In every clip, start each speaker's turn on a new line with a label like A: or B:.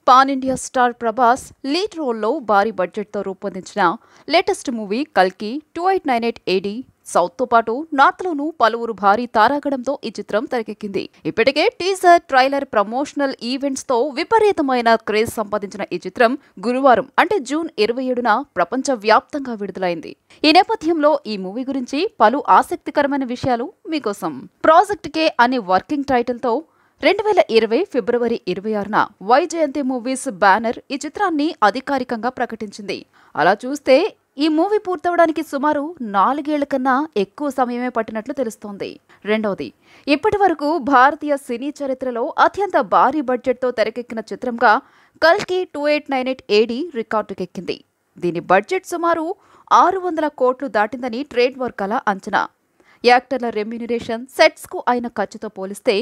A: Pan India star Prabhas lead రోల్లో భారీ బడ్జెట్తో రూపొందించిన లేటెస్ట్ మూవీ కల్కి 2898 ఏడీ సౌత్తో పాటు నార్త్లోనూ పలువురు భారీ తారాగణంతో ఈ చిత్రం తెరకెక్కింది. ఇప్పటికే టీజర్, ట్రైలర్, ప్రమోషనల్ ఈవెంట్స్తో విపరీతమైన క్రేజ్ సంపాదించిన ఈ చిత్రం గురువారం అంటే జూన్ 27న ప్రపంచ వ్యాప్తంగా విడుదలైంది. ఈ నేపథ్యంలో ఈ మూవీ గురించి పలు ఆసక్తికరమైన విషయాలు మీకోసం. ప్రాజెక్ట్ కే అనే వర్కింగ్ టైటిల్తో 2020 ఫిబ్రవరి 26న వైజయంతి మూవీస్ బ్యానర్ ఈ చిత్రాన్ని అధికారికంగా ప్రకటించింది. అలా చూస్తే ఈ మూవీ పూర్తవడానికి సుమారు 4 ఏళ్ల కన్నా ఎక్కువ సమయమే పట్టినట్లు తెలుస్తోంది. రెండవది, ఇప్పటి వరకు భారతీయ సినీ చరిత్రలో అత్యంత భారీ బడ్జెట్తో తెరకెక్కిన చిత్రంగా కల్కి 2898 ఏడీ రికార్డుకెక్కింది. దీని బడ్జెట్ సుమారు 600 కోట్లు దాటిందని ట్రేడ్ వర్గాల అంచనా. యాక్టర్ల రెమ్యూనరేషన్, సెట్స్కు అయిన ఖర్చుతో పోలిస్తే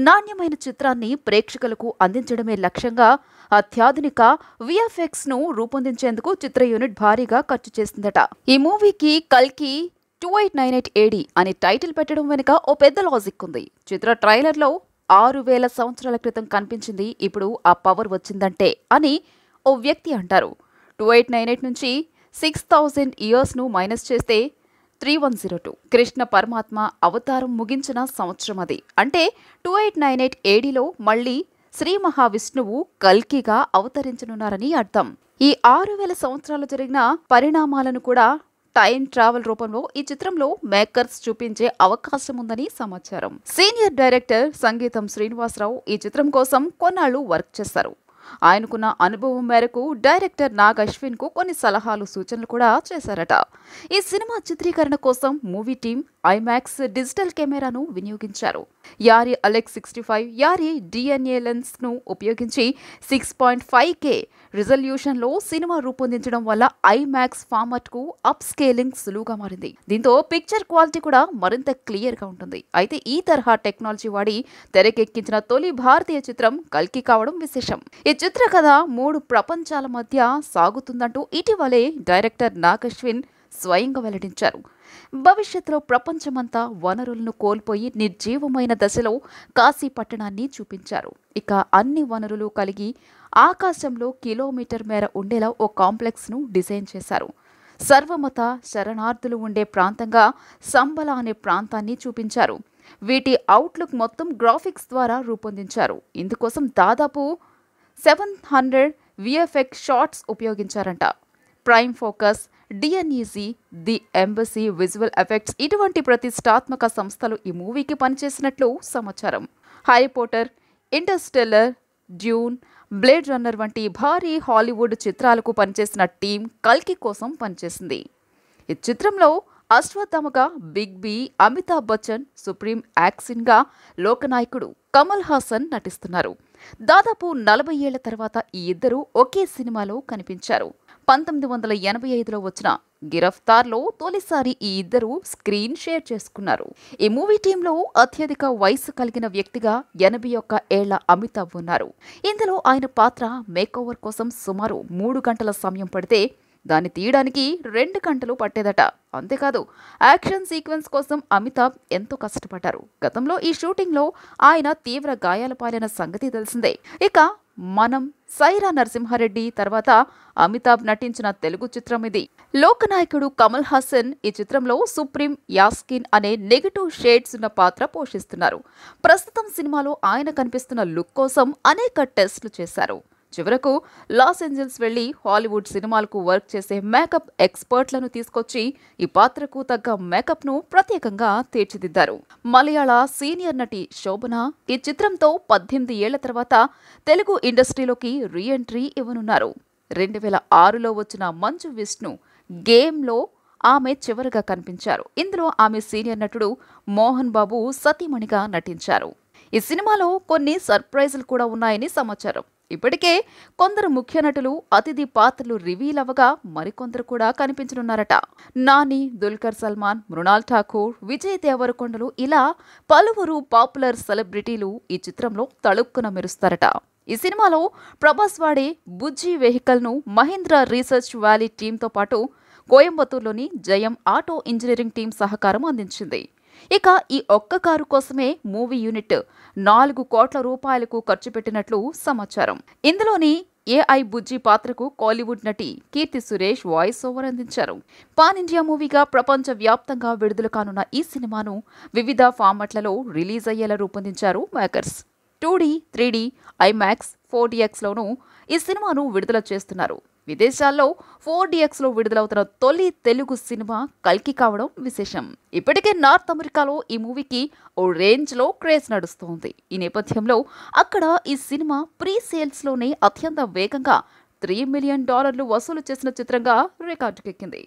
A: నాణ్యమైన చిత్రాన్ని ప్రేక్షకులకు అందించడమే లక్ష్యంగా అత్యాధునిక విఎఫ్ఎక్స్ను రూపొందించేందుకు చిత్ర యూనిట్ భారీగా ఖర్చు చేసిందట. ఈ మూవీకి కల్కి 2898 ఏడీ అని టైటిల్ పెట్టడం వెనుక ఓ పెద్ద లాజిక్ ఉంది. చిత్ర ట్రైలర్లో 6000 సంవత్సరాల క్రితం కనిపించింది, ఇప్పుడు ఆ పవర్ వచ్చిందంటే అని ఓ వ్యక్తి అంటారు. 2898 నుంచి 6000 ఇయర్స్ను మైనస్ చేస్తే 3102 కృష్ణ పరమాత్మ అవతారం ముగించిన సంవత్సరం అది. అంటే 2898 ఏడీలో మళ్లీ శ్రీ మహావిష్ణువు కల్కిగా అవతరించనున్నారని అర్థం. ఈ 6000 సంవత్సరాలు జరిగిన పరిణామాలను కూడా టైం ట్రావెల్ రూపంలో ఈ చిత్రంలో మేకర్స్ చూపించే అవకాశం ఉందని సమాచారం. సీనియర్ డైరెక్టర్ సంగీతం శ్రీనివాసరావు ఈ చిత్రం కోసం కొన్నాళ్లు వర్క్ చేశారు. ఆయనకున్న అనుభవం మేరకు డైరెక్టర్ నాగ్ అశ్విన్ కు కొన్ని సలహాలు, సూచనలు కూడా చేశారట. ఈ సినిమా చిత్రీకరణ కోసం మూవీ టీం ఐమాక్స్ డిజిటల్ కెమెరాను వినియోగించారు. Arri Alexa 65 Arri DNA lens ను ఉపయోగించి 6.5K రిజల్యూషన్ లో సినిమా రూపొందించడం వల్ల ఐమాక్స్ ఫార్మాట్ కు అప్ స్కేలింగ్ సులువుగా మారింది. దీంతో పిక్చర్ క్వాలిటీ కూడా మరింత క్లియర్ గా ఉంటుంది. అయితే ఈ తరహా టెక్నాలజీ వాడి తెరకెక్కించిన తొలి భారతీయ చిత్రం కల్కి కావడం విశేషం. ఈ చిత్ర కథ 3 ప్రపంచాల మధ్య సాగుతుందంటూ ఇటీవలే డైరెక్టర్ నాగ్ అశ్విన్ స్వయంగా వెల్లడించారు. భవిష్యత్తులో ప్రపంచమంతా వనరులను కోల్పోయి నిర్జీవమైన దశలో కాశీ పట్టణాన్ని చూపించారు. ఇక అన్ని వనరులు కలిగి ఆకాశంలో కిలోమీటర్ మేర ఉండేలా ఓ కాంప్లెక్స్ ను డిజైన్ చేశారు. సర్వమత శరణార్థులు ఉండే ప్రాంతంగా సంబల అనే ప్రాంతాన్ని చూపించారు. వీటి అవుట్లుక్ మొత్తం గ్రాఫిక్స్ ద్వారా రూపొందించారు. ఇందుకోసం దాదాపు 700 విఎఫ్ఎక్స్ షాట్స్ ఉపయోగించారంట. Prime Focus, DNEG, the Embassy visual effects ఇటువంటి ప్రతిష్టాత్మక సంస్థలు ఈ మూవీకి పనిచేసినట్లు సమాచారం. Harry Potter, Interstellar, Dune, Blade Runner వంటి భారీ హాలీవుడ్ చిత్రాలకు పనిచేసిన టీం కల్కి కోసం పనిచేసింది. ఈ చిత్రంలో అశ్వత్థామగా Big B, Amitabh Bachchan, supreme యాక్సిన్గా లోకనాయకుడు కమల్ హాసన్ నటిస్తున్నారు. దాదాపు 40 ఏళ్ల తర్వాత ఈ ఇద్దరు ఒకే సినిమాలో కనిపించారు. 1985లో వచ్చిన గిరఫ్తార్లో తొలిసారి ఈ ఇద్దరు స్క్రీన్ షేర్ చేసుకున్నారు. ఈ మూవీ టీంలో అత్యధిక వయసు కలిగిన వ్యక్తిగా 81 ఏళ్ల అమితాబ్ ఉన్నారు. ఇందులో ఆయన పాత్ర మేకోవర్ కోసం సుమారు 3 గంటల సమయం పడితే దాన్ని తీయడానికి 2 గంటలు పట్టేదట. అంతేకాదు యాక్షన్ సీక్వెన్స్ కోసం అమితాబ్ ఎంతో కష్టపడ్డారు. గతంలో ఈ షూటింగ్లో ఆయన తీవ్ర గాయాల పాలైన సంగతి తెలిసిందే. ఇక మనం సైరా నరసింహారెడ్డి తర్వాత అమితాబ్ నటించిన తెలుగు చిత్రం ఇది. లోకనాయకుడు కమల్ హాసన్ ఈ చిత్రంలో సుప్రీం యాస్కిన్ అనే నెగటివ్ షేడ్స్ ఉన్న పాత్ర పోషిస్తున్నారు. ప్రస్తుతం సినిమాలో ఆయన కనిపిస్తున్న లుక్ కోసం అనేక టెస్టులు చేశారు. చివరకు లాస్ ఏంజల్స్ వెళ్లి హాలీవుడ్ సినిమాలకు వర్క్ చేసే మేకప్ ఎక్స్పర్ట్లను తీసుకొచ్చి ఈ పాత్రకు తగ్గ మేకప్ ను ప్రత్యేకంగా తీర్చిదిద్దారు. మలయాళ సీనియర్ నటి శోభన ఈ చిత్రంతో 18 ఏళ్ల తర్వాత తెలుగు ఇండస్ట్రీలోకి రీ ఎంట్రీ ఇవ్వనున్నారు. 2006లో వచ్చిన మంచు విష్ణు గేమ్లో ఆమె చివరిగా కనిపించారు. ఇందులో ఆమె సీనియర్ నటుడు మోహన్ బాబు సతీమణిగా నటించారు. ఈ సినిమాలో కొన్ని సర్ప్రైజులు కూడా ఉన్నాయని సమాచారం. ఇప్పటికే కొందరు ముఖ్య నటులు అతిథి పాత్రలు రివీల్ అవ్వగా మరికొందరు కూడా కనిపించనున్నారట. నాని, దుల్కర్ సల్మాన్, మృణాల్ ఠాకూర్, విజయ్ దేవరకొండలు ఇలా పలువురు పాపులర్ సెలబ్రిటీలు ఈ చిత్రంలో తళుక్కున మెరుస్తారట. ఈ సినిమాలో ప్రభాస్ వాడే బుజ్జి వెహికల్ ను మహీంద్రా రీసెర్చ్ వ్యాలీ టీంతో పాటు కోయంబత్తూర్లోని జయం ఆటో ఇంజనీరింగ్ టీం సహకారం అందించింది. ఇక ఈ ఒక్క కారు కోసమే మూవీ యూనిట్ 4 కోట్ల రూపాయలకు ఖర్చు పెట్టినట్లు సమాచారం. ఇందులోని ఏఐ బుజ్జి పాత్రకు కోలీవుడ్ నటి కీర్తి సురేష్ వాయిస్ ఓవర్ అందించారు. పాన్ ఇండియా మూవీగా ప్రపంచ వ్యాప్తంగా విడుదల కానున్న ఈ సినిమాను వివిధ ఫార్మాట్లలో రిలీజ్ అయ్యేలా రూపొందించారు మేకర్స్. 2D, 3D, ఐమాక్స్, 4DXలోనూ ఈ సినిమాను విడుదల చేస్తున్నారు. విదేశాల్లో 4DXలో విడుదలవుతున్న తొలి తెలుగు సినిమా కల్కి కావడం విశేషం. ఇప్పటికే నార్త్ అమెరికాలో ఈ మూవీకి ఓ రేంజ్లో క్రేజ్ నడుస్తోంది. ఈ నేపథ్యంలో అక్కడ ఈ సినిమా ప్రీ సేల్స్లోనే అత్యంత వేగంగా $3 మిలియన్ వసూలు చేసిన చిత్రంగా రికార్డుకెక్కింది.